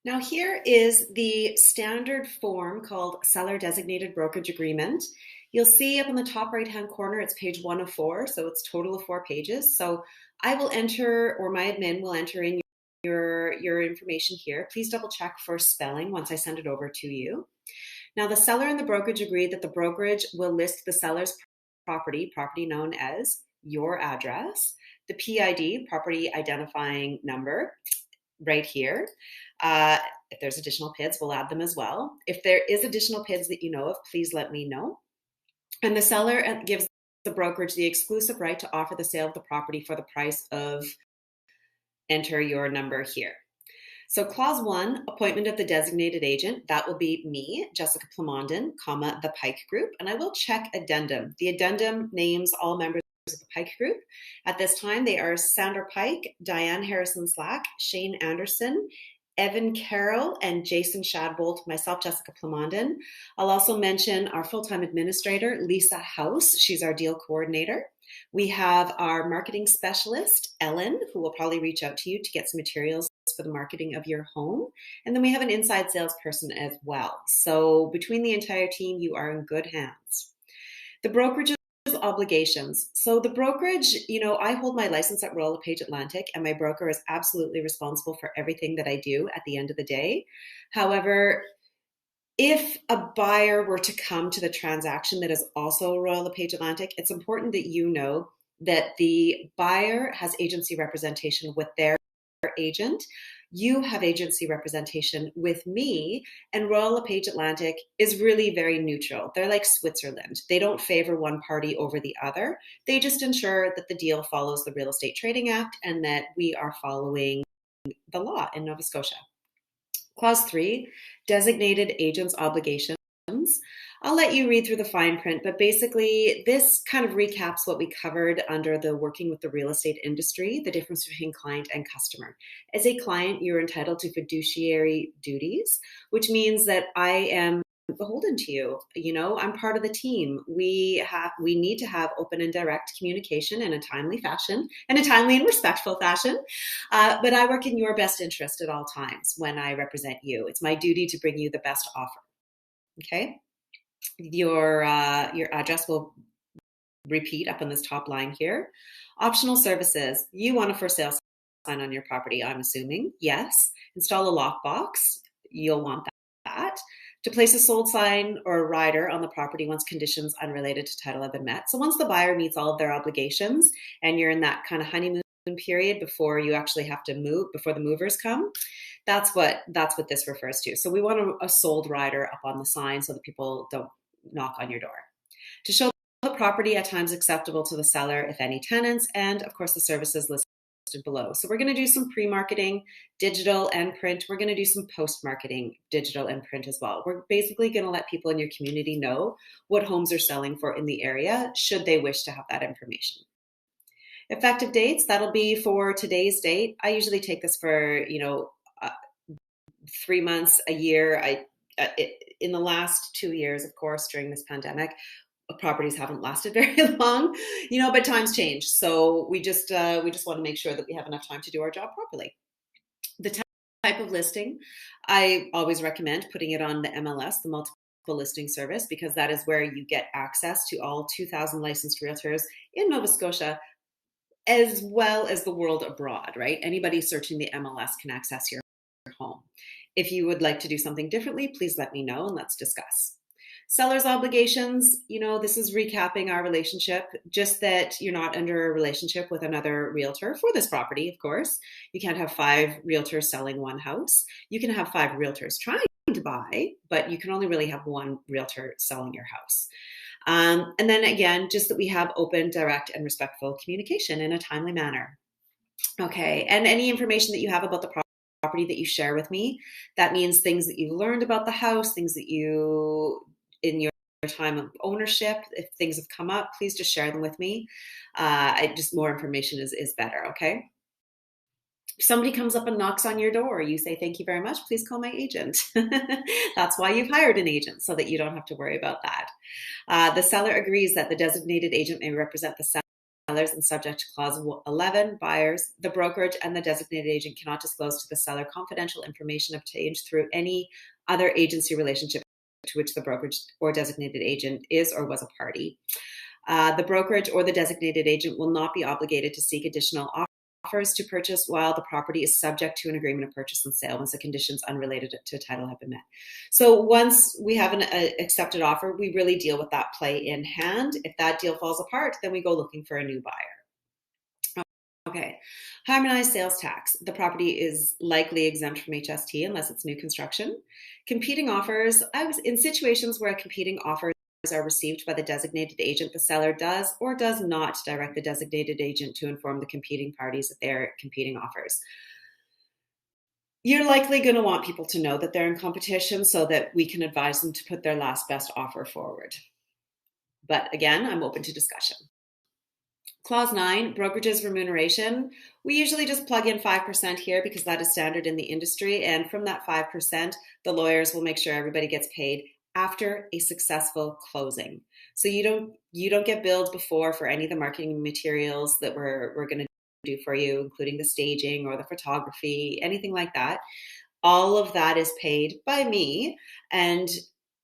Now here is the standard form called Seller Designated Brokerage Agreement. You'll see up in the top right-hand corner, it's page 1 of 4, so it's total of 4 pages. So I will enter, or my admin will enter in your information here. Please double check for spelling once I send it over to you. Now the seller and the brokerage agree that the brokerage will list the seller's property known as your address, the PID, property identifying number, right here. If there's additional PIDs, we'll add them as well. If there is additional PIDs that you know of, please let me know. And the seller gives the brokerage the exclusive right to offer the sale of the property for the price of, enter your number here. So clause 1, appointment of the designated agent, that will be me, Jessica Plamondon, comma, the Pike Group, and I will check addendum. The addendum names all members of the Pike Group. At this time, they are Sandra Pike, Diane Harrison-Slack, Shane Anderson, Evan Carroll, and Jason Shadbolt, myself, Jessica Plamondon. I'll also mention our full-time administrator, Lisa House. She's our deal coordinator. We have our marketing specialist, Ellen, who will probably reach out to you to get some materials for the marketing of your home. And then we have an inside salesperson as well. So between the entire team, you are in good hands. The brokerage's obligations. So the brokerage, I hold my license at Royal Lepage Atlantic, and my broker is absolutely responsible for everything that I do at the end of the day. However, if a buyer were to come to the transaction that is also Royal Lepage Atlantic, it's important that you know that the buyer has agency representation with their agent. You have agency representation with me, and Royal Lepage Atlantic is really very neutral. They're like Switzerland. They don't favor one party over the other. They just ensure that the deal follows the Real Estate Trading Act and that we are following the law in Nova Scotia. Clause 3, designated agent's obligations. I'll let you read through the fine print, but basically this kind of recaps what we covered under the working with the real estate industry, the difference between client and customer. As a client, you're entitled to fiduciary duties, which means that I am beholden to you. I'm part of the team. We need to have open and direct communication in a timely fashion, and a timely and respectful fashion. But I work in your best interest at all times when I represent you. It's my duty to bring you the best offer. Okay? Your address will repeat up on this top line here. Optional services. You want a for sale sign on your property, I'm assuming. Yes. Install a lockbox. You'll want that. To place a sold sign or a rider on the property once conditions unrelated to title have been met. So once the buyer meets all of their obligations and you're in that kind of honeymoon period before you actually have to move, before the movers come, that's what this refers to. So we want a sold rider up on the sign so that people don't knock on your door. To show the property at times acceptable to the seller, if any tenants, and of course the services listed below. So we're going to do some pre-marketing, digital and print. We're going to do some post-marketing, digital and print as well. We're basically going to let people in your community know what homes are selling for in the area, should they wish to have that information. Effective dates, that'll be for today's date. I usually take this for, 3 months, a year. In the last 2 years, of course, during this pandemic, properties haven't lasted very long, but times change. So we just want to make sure that we have enough time to do our job properly. The type of listing, I always recommend putting it on the MLS, the multiple listing service, because that is where you get access to all 2,000 licensed realtors in Nova Scotia, as well as the world abroad, right? Anybody searching the MLS can access your home. If you would like to do something differently, please let me know and let's discuss. Seller's obligations, this is recapping our relationship, just that you're not under a relationship with another realtor for this property, of course. You can't have 5 realtors selling one house. You can have 5 realtors trying to buy, but you can only really have 1 realtor selling your house. And then again, just that we have open, direct, and respectful communication in a timely manner. Okay, and any information that you have about the property that you share with me, that means things that you learned about the house, things that you, in your time of ownership, if things have come up, please just share them with me. Just more information is better, okay? If somebody comes up and knocks on your door, you say, thank you very much, please call my agent. That's why you've hired an agent, so that you don't have to worry about that. The seller agrees that the designated agent may represent the sellers and subject to clause 11, buyers, the brokerage, and the designated agent cannot disclose to the seller confidential information obtained through any other agency relationship to which the brokerage or designated agent is or was a party. The brokerage or the designated agent will not be obligated to seek additional offers to purchase while the property is subject to an agreement of purchase and sale once the conditions unrelated to title have been met. So once we have an accepted offer, we really deal with that play in hand. If that deal falls apart, then we go looking for a new buyer. Okay, harmonized sales tax. The property is likely exempt from HST unless it's new construction. Competing offers. I was in situations where a competing offer are received by the designated agent, the seller does or does not direct the designated agent to inform the competing parties of their competing offers. You're likely going to want people to know that they're in competition so that we can advise them to put their last best offer forward. But again, I'm open to discussion. Clause 9, brokerage's remuneration. We usually just plug in 5% here because that is standard in the industry. And from that 5%, the lawyers will make sure everybody gets paid after a successful closing. So you don't get billed before for any of the marketing materials that we're going to do for you, including the staging or the photography, anything like that. All of that is paid by me, and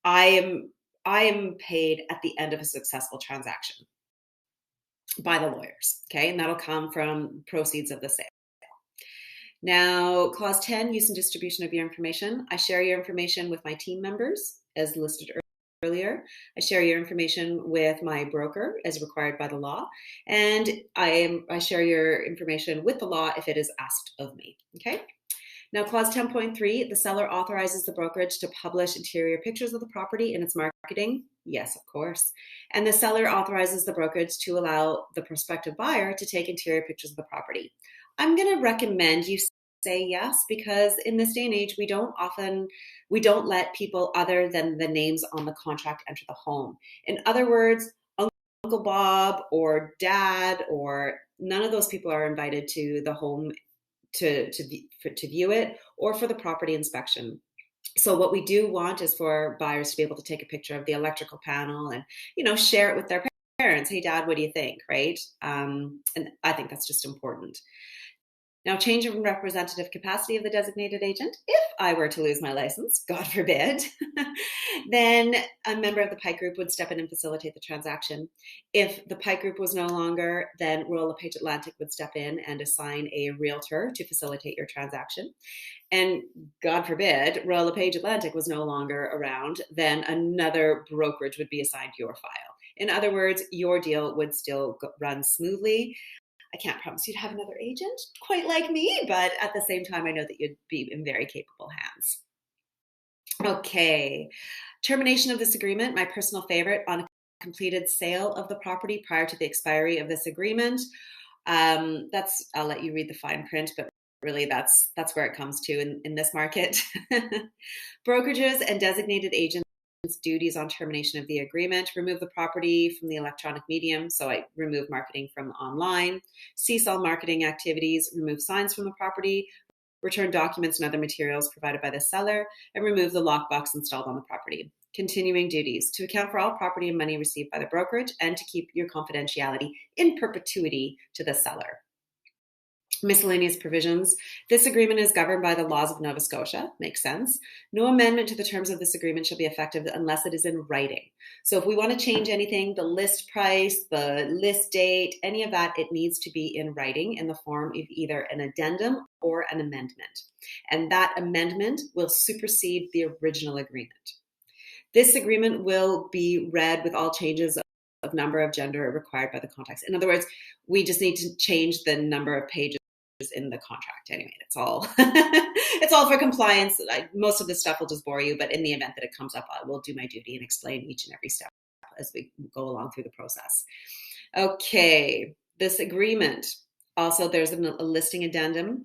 I am paid at the end of a successful transaction by the lawyers. Okay, and that'll come from proceeds of the sale. Now, clause 10, use and distribution of your information. I share your information with my team members as listed earlier. I share your information with my broker as required by the law. And I share your information with the law if it is asked of me. Okay. Now, clause 10.3, the seller authorizes the brokerage to publish interior pictures of the property in its marketing. Yes, of course. And the seller authorizes the brokerage to allow the prospective buyer to take interior pictures of the property. I'm going to recommend you say yes, because in this day and age, we don't let people other than the names on the contract enter the home. In other words, Uncle Bob or Dad or none of those people are invited to the home to view it or for the property inspection. So what we do want is for buyers to be able to take a picture of the electrical panel and, share it with their parents. Hey, Dad, what do you think? Right? And I think that's just important. Now, change in representative capacity of the designated agent. If I were to lose my license, God forbid, then a member of the Pike Group would step in and facilitate the transaction. If the Pike Group was no longer, then Royal Lepage Atlantic would step in and assign a realtor to facilitate your transaction. And God forbid, Royal Lepage Atlantic was no longer around, then another brokerage would be assigned your file. In other words, your deal would still run smoothly. I can't promise you'd have another agent quite like me, but at the same time, I know that you'd be in very capable hands. Okay, termination of this agreement, my personal favorite, on a completed sale of the property prior to the expiry of this agreement. I'll let you read the fine print, but really that's where it comes to in this market. Brokerages and designated agents duties on termination of the agreement, remove the property from the electronic medium. So I remove marketing from online, cease all marketing activities, remove signs from the property, return documents and other materials provided by the seller, and remove the lockbox installed on the property. Continuing duties to account for all property and money received by the brokerage and to keep your confidentiality in perpetuity to the seller. Miscellaneous provisions. This agreement is governed by the laws of Nova Scotia. Makes sense. No amendment to the terms of this agreement shall be effective unless it is in writing. So if we want to change anything, the list price, the list date, any of that, it needs to be in writing in the form of either an addendum or an amendment. And that amendment will supersede the original agreement. This agreement will be read with all changes of number of gender required by the contracts. In other words, we just need to change the number of pages in the contract. Anyway, it's all it's all for compliance. Most of this stuff will just bore you, but in the event that it comes up, I will do my duty and explain each and every step as we go along through the process. Okay, this agreement. Also, there's a listing addendum,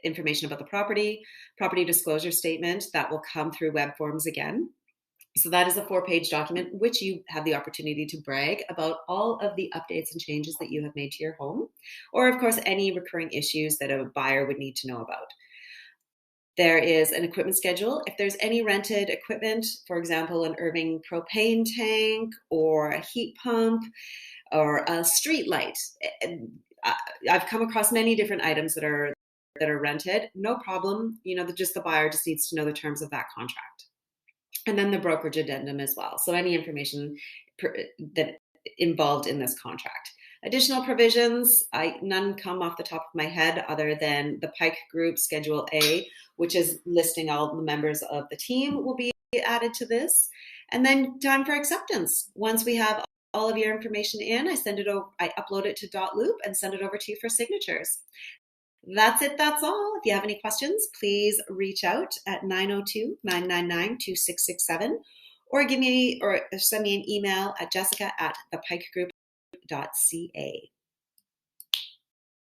information about the property disclosure statement that will come through web forms again. So that is a 4-page document, which you have the opportunity to brag about all of the updates and changes that you have made to your home, or of course, any recurring issues that a buyer would need to know about. There is an equipment schedule. If there's any rented equipment, for example, an Irving propane tank or a heat pump or a street light, I've come across many different items that are rented. No problem. The buyer just needs to know the terms of that contract. And then the brokerage addendum as well. So any information that involved in this contract. Additional provisions, none come off the top of my head other than the Pike Group Schedule A, which is listing all the members of the team will be added to this. And then time for acceptance. Once we have all of your information in, I upload it to .loop and send it over to you for signatures. That's it. That's all. If you have any questions, please reach out at 902-999-2667 or send me an email at jessica@thepikegroup.ca.